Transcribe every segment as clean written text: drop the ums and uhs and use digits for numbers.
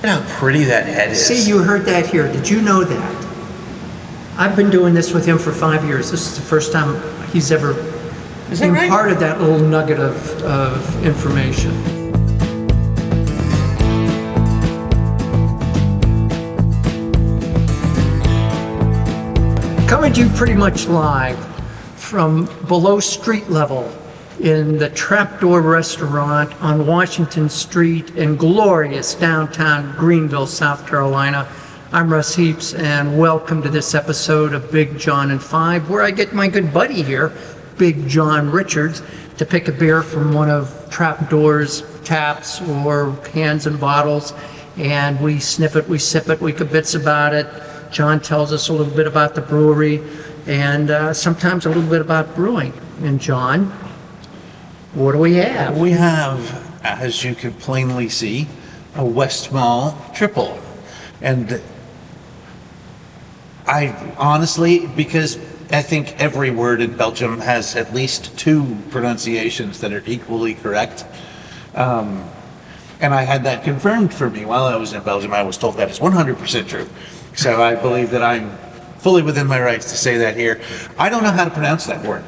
Look at how pretty that head is. See, you heard that here. Did you know that? I've been doing this with him for 5 years. This is the first time he's ever imparted that little nugget of information. Coming to you pretty much live from below street level in the Trapdoor Restaurant on Washington Street in glorious downtown Greenville, South Carolina. I'm Russ Heaps, and welcome to this episode of Big John and Five, where I get my good buddy here, Big John Richards, to pick a beer from one of Trapdoor's taps or cans and bottles, and we sniff it, we sip it, we kibitz about it. John tells us a little bit about the brewery, and sometimes a little bit about brewing. And John, what do we have? We have, as you can plainly see, a Westmalle Tripel. And I honestly, because I think every word in Belgium has at least two pronunciations that are equally correct. And I had that confirmed for me while I was in Belgium. I was told that is 100% true. So I believe that I'm fully within my rights to say that here. I don't know how to pronounce that word.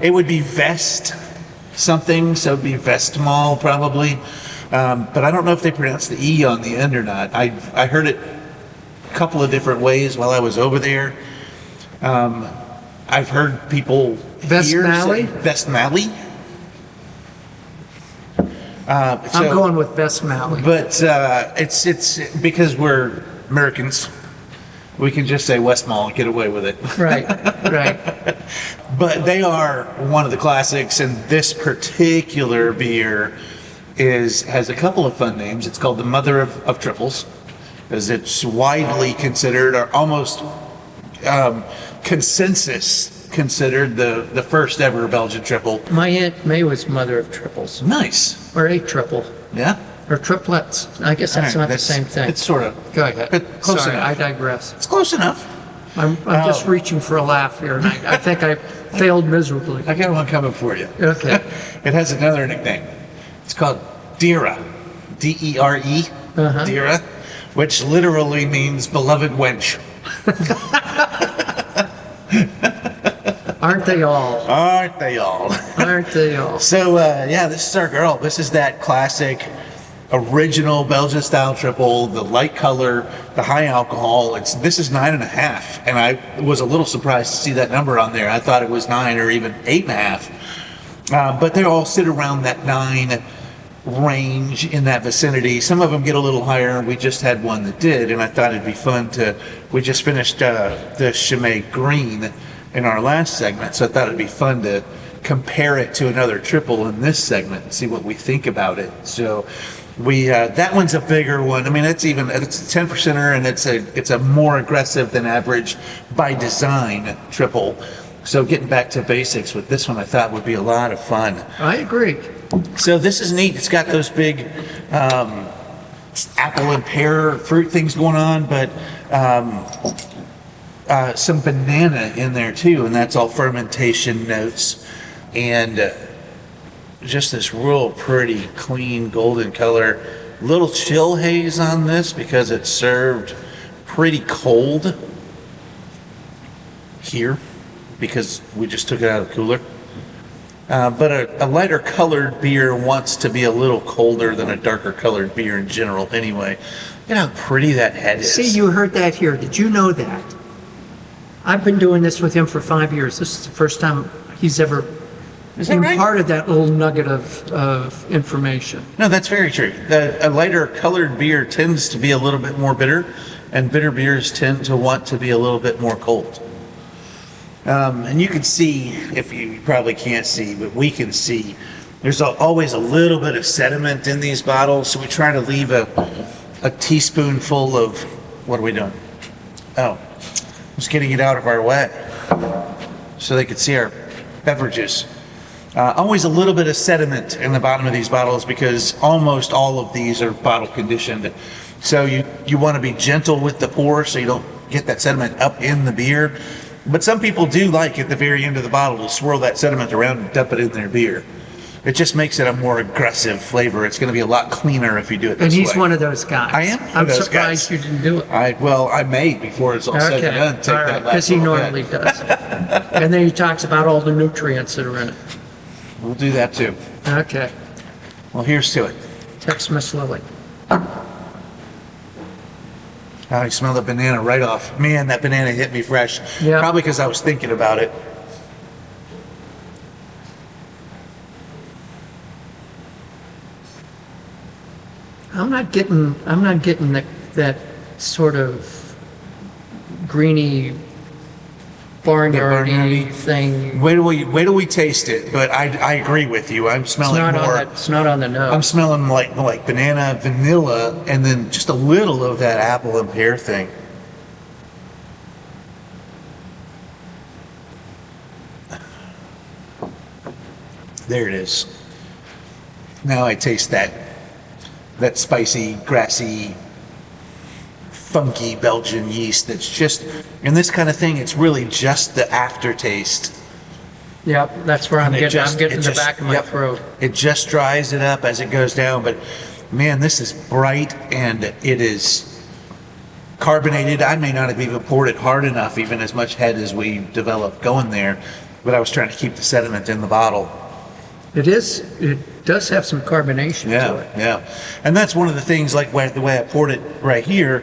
It would be vest something, so it'd be Westmalle probably. But I don't know if they pronounce the E on the end or not. I heard it a couple of different ways while I was over there. I've heard people Westmalle? Westmalle. I'm going with Westmalle. But it's because we're Americans, we can just say Westmalle and get away with it. Right, right. But they are one of the classics, and this particular beer has a couple of fun names. It's called the Mother of Triples, as it's widely considered, or almost consensus considered, the first ever Belgian triple. My Aunt May was mother of triples. Nice. Or a triple. Yeah? Or triplets. I guess that's not the same thing. It's sort of. Go ahead. But close Sorry, enough. I digress. It's close enough. I'm just reaching for a laugh here, and I think I failed miserably. I got one coming for you. Okay. It has another nickname. It's called Dere. D-E-R-E. Uh-huh. Dere, which literally means beloved wench. Aren't they all? Aren't they all? Aren't they all? So, yeah, this is our girl. This is that classic, original Belgian style triple, the light color, the high alcohol. This is 9.5, and I was a little surprised to see that number on there. I thought it was 9 or even 8.5. But they all sit around that 9 range, in that vicinity. Some of them get a little higher. We just had one that did, and I thought it'd be fun we just finished the Chimay Green in our last segment, so I thought it'd be fun to compare it to another triple in this segment and see what we think about it. So that one's a bigger one. I mean, it's a 10%er, and it's a more aggressive than average by design triple. So getting back to basics with this one, I thought would be a lot of fun. I agree. So this is neat. It's got those big apple and pear fruit things going on, but some banana in there too, and that's all fermentation notes, and just this real pretty clean golden color. Little chill haze on this because it's served pretty cold here because we just took it out of the cooler. But a lighter colored beer wants to be a little colder than a darker colored beer in general anyway. Look at how pretty that head is. See, you heard that here. Did you know that? I've been doing this with him for 5 years. This is the first time he's ever imparted that little nugget of information. No, that's very true. A lighter colored beer tends to be a little bit more bitter, and bitter beers tend to want to be a little bit more cold. And you can see, if you probably can't see, but we can see, there's always a little bit of sediment in these bottles, so we try to leave a teaspoonful of, what are we doing? Oh, just getting it out of our way so they could see our beverages. Always a little bit of sediment in the bottom of these bottles because almost all of these are bottle conditioned. So you want to be gentle with the pour so you don't get that sediment up in the beer. But some people do like at the very end of the bottle to swirl that sediment around and dump it in their beer. It just makes it a more aggressive flavor. It's going to be a lot cleaner if you do it this And he's way. one of those guys. I am one I'm of those surprised guys. you didn't do it. I may before it's all said and done. Take that last Because he little normally bit. does. And then he talks about all the nutrients that are in it. We'll do that too. Okay. Well, here's to it. Text Miss Lily. I smell the banana right off. Man, that banana hit me fresh. Yeah. Probably because I was thinking about it. I'm not getting that sort of greeny barnyardy barnyardy. thing. Wait till we taste it. But I agree with you. I'm It's smelling not more. on that, it's not on the nose. I'm smelling like banana, vanilla, and then just a little of that apple and pear thing. There it is. Now I taste that spicy, grassy, funky Belgian yeast that's just, and this kind of thing, it's really just the aftertaste. Yep, that's where I'm And it getting. just- I'm getting it the just- back of my yep. throat. It just dries it up as it goes down, but man, this is bright and it is carbonated. I may not have even poured it hard enough, even as much head as we developed going there, but I was trying to keep the sediment in the bottle. It does have some carbonation to Yeah, it. yeah. And that's one of the things, like the way I poured it right here,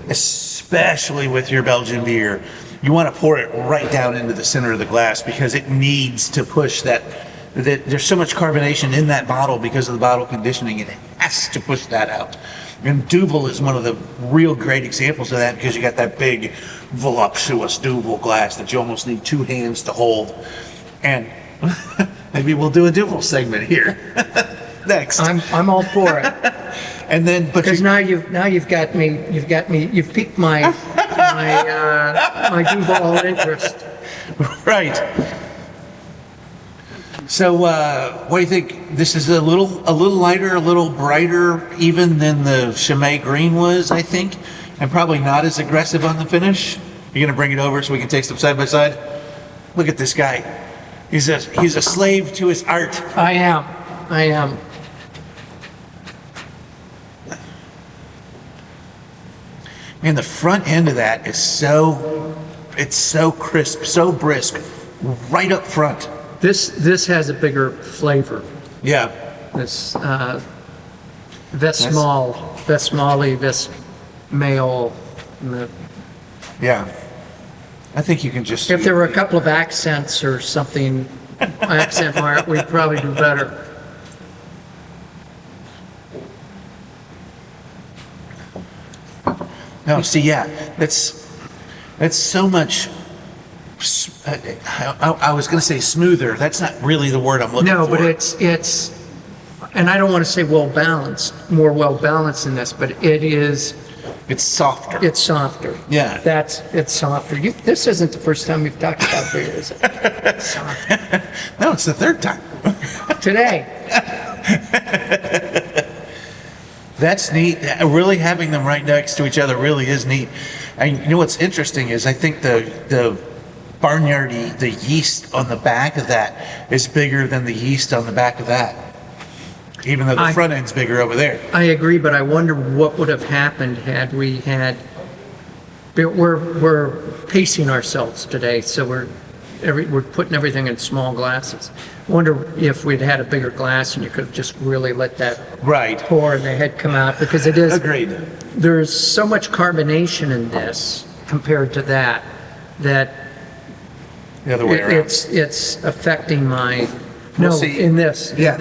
especially with your Belgian beer, you want to pour it right down into the center of the glass because it needs to push that there's so much carbonation in that bottle because of the bottle conditioning. It has to push that out. And Duvel is one of the real great examples of that because you got that big, voluptuous Duvel glass that you almost need two hands to hold. And maybe we'll do a Duvel segment here next. I'm all for it. And then, but Because now you've got me. You've piqued my my Duval interest. right. So, what do you think? This is a little lighter, a little brighter, even than the Chimay Green was, I think, and probably not as aggressive on the finish. You're gonna bring it over so we can taste them side by side. Look at this guy. He's a slave to his art. I am. And the front end of that is so crisp, so brisk, right up front. This has a bigger flavor. Yeah. This Westmalle, Westmalle. Yeah. I think you can just. If there were a couple of accents or something, accent mark, we'd probably do better. No, see, yeah, that's so much. I was going to say smoother. That's not really the word I'm looking for. No, but it's, and I don't want to say well balanced, more well balanced than this, but it is. It's softer. It's softer. Yeah. It's softer. This isn't the first time we've talked about beer, is it? It's softer. No, it's the third time. Today. That's neat. Really having them right next to each other really is neat. And you know what's interesting is I think the barnyardy, the yeast on the back of that is bigger than the yeast on the back of that. Even though the front end's bigger over there. I agree, but I wonder what would have happened had we had. We're pacing ourselves today, so we're putting everything in small glasses. I wonder if we'd had a bigger glass and you could have just really let that Right. pour and the head come out, because it is. Agreed. There's so much carbonation in this compared to that The other way around. it's affecting my. Well, No, see, in this. Yeah,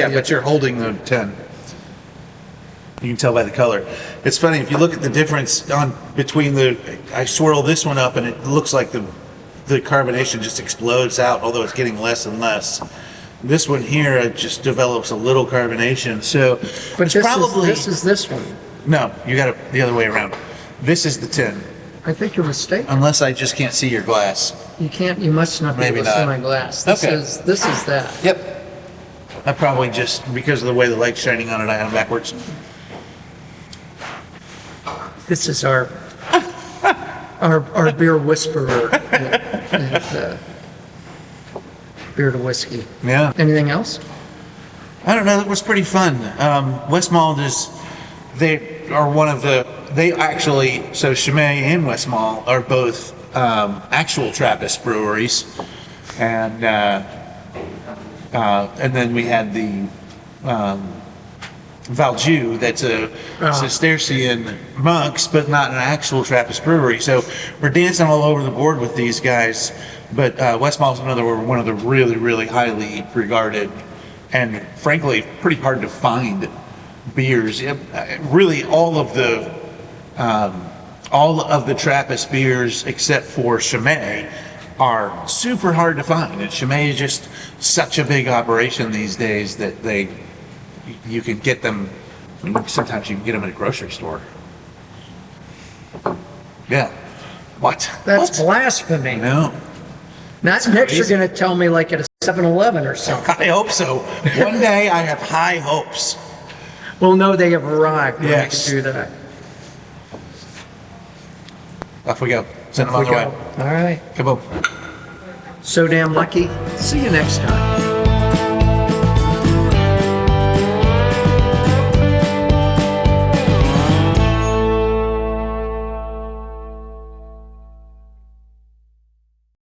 but you're holding the 10. You can tell by the color. It's funny, if you look at the difference between I swirl this one up and it looks like the carbonation just explodes out, although it's getting less and less. This one here, it just develops a little carbonation, so But it's this is this one. No, you got it the other way around. This is the 10, I think you're mistaken. unless I just can't see your glass. You must not be Maybe able to see not. my glass. This Okay. is that. Yep. I probably just, because of the way the light's shining on it, I had them backwards. This is our beer whisperer at Beer to Whiskey. Yeah. Anything else? I don't know. It was pretty fun. Westmalle they are one of they actually, so Chimay and Westmalle are both actual Trappist breweries. And then we had the Valju, that's a Cistercian monks, but not an actual Trappist brewery. So we're dancing all over the board with these guys. But Westmalle's one of the really, really highly regarded and frankly pretty hard to find beers. Really, all of the Trappist beers except for Chimay are super hard to find. And Chimay is just such a big operation these days that you can get them. I mean, sometimes you can get them at a grocery store. Yeah. What? That's What? blasphemy. No. Not next you're going to tell me like at a 7-Eleven or something. I hope so. One day I have high hopes. We'll know they have arrived when Yes. we can do that. Off we go. Send them Off on we their go. way. All right. Come on. So damn lucky. See you next time.